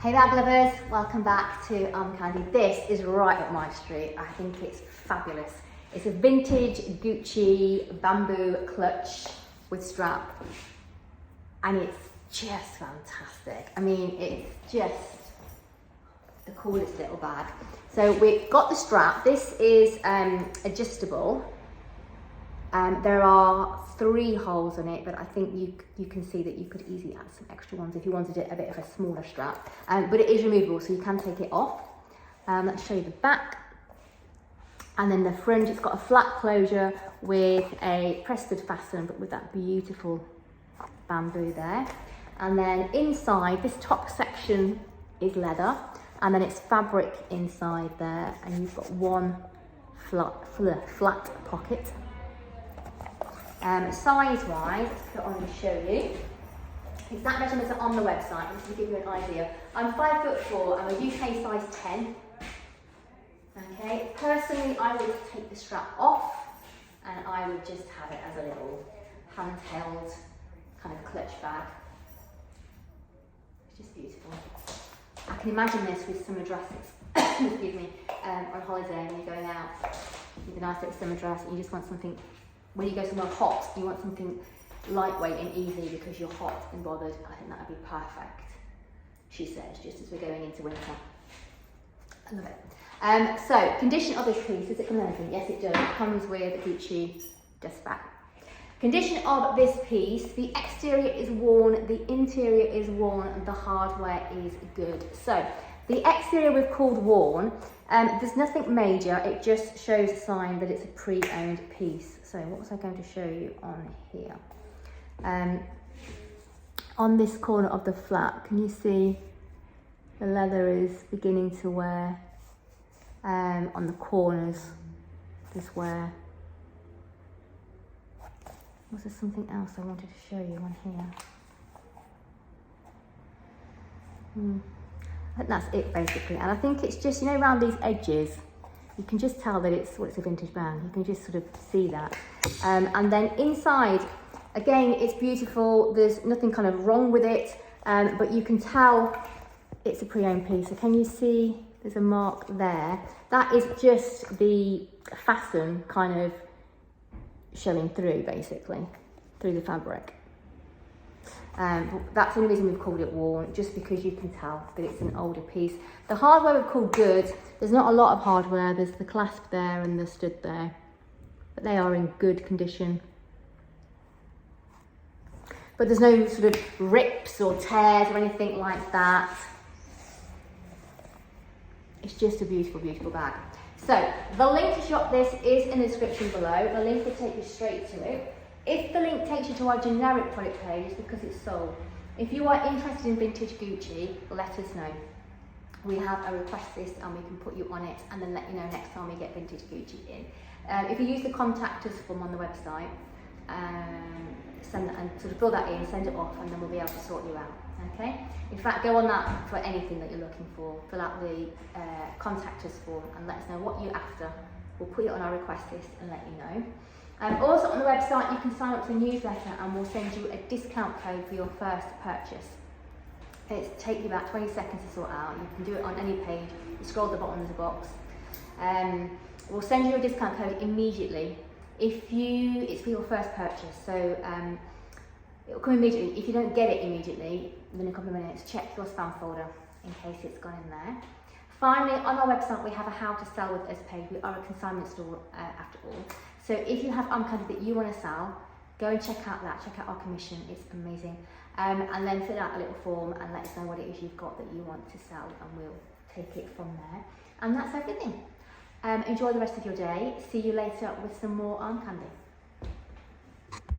Hey bag lovers, welcome back to Candy. This is right up my street. I think it's fabulous. It's a vintage Gucci bamboo clutch with strap, and it's just fantastic. I mean, it's just the coolest little bag. So we've got the strap. This is adjustable. There are 3 holes in it, but I think you can see that you could easily add some extra ones if you wanted it a bit of a smaller strap. But it is removable, so you can take it off. Let's show you the back. And then the fringe, it's got a flat closure with a crested fasten, but with that beautiful bamboo there. And then inside, this top section is leather, and then it's fabric inside there, and you've got one flat pocket. Size-wise, let's put it on and show you. Exact measurements are on the website, just to give you an idea. I'm 5'4", I'm a UK size 10. Okay, personally, I would take the strap off, and I would just have it as a little handheld kind of clutch bag. It's just beautiful. I can imagine this with summer dresses, excuse me, on holiday and you're going out with a nice little summer dress and you just want something. When you go somewhere hot, you want something lightweight and easy because you're hot and bothered. I think that would be perfect, she says, just as we're going into winter. I love it. So, condition of this piece, does it come with anything? Yes, it does. It comes with a Gucci dust bag. Condition of this piece, the exterior is worn, the interior is worn, and the hardware is good. So, the exterior we've called worn. There's nothing major, it just shows a sign that it's a pre-owned piece. So what was I going to show you on here? On this corner of the flap, can you see the leather is beginning to wear? On the corners, there's wear. Was there something else I wanted to show you on here? I think that's it basically, and I think it's just, you know, around these edges you can just tell that it's a vintage bag. You can just sort of see that. And then inside, again, it's beautiful. There's nothing kind of wrong with it, but you can tell it's a pre-owned piece. So can you see there's a mark there? That is just the fasten kind of showing through, basically, through the fabric. That's the only reason we've called it worn, just because you can tell that it's an older piece. The hardware we've called good. There's not a lot of hardware. There's the clasp there and the stud there, but they are in good condition. But there's no sort of rips or tears or anything like that. It's just a beautiful, beautiful bag. So the link to shop this is in the description below. The link will take you straight to it. If the link takes you to our generic product page, it's because it's sold. If you are interested in vintage Gucci, let us know. We have a request list and we can put you on it and then let you know next time we get vintage Gucci in. If you use the contact us form on the website, send that and sort of fill that in, send it off, and then we'll be able to sort you out. Okay? In fact, go on that for anything that you're looking for. Fill out the contact us form and let us know what you're after. We'll put it on our request list and let you know. Also on the website, you can sign up to a newsletter and we'll send you a discount code for your first purchase. It takes you about 20 seconds to sort out. You can do it on any page. You scroll to the bottom, there's a box. We'll send you a discount code immediately it's for your first purchase. So it'll come immediately. If you don't get it immediately, within a couple of minutes, check your spam folder in case it's gone in there. Finally, on our website, we have a how to sell with us page. We are a consignment store after all. So if you have candy that you want to sell, go and check out that. Check out our commission. It's amazing. And then fill out a little form and let us know what it is you've got that you want to sell, and we'll take it from there. And that's everything. Enjoy the rest of your day. See you later with some more arm candy.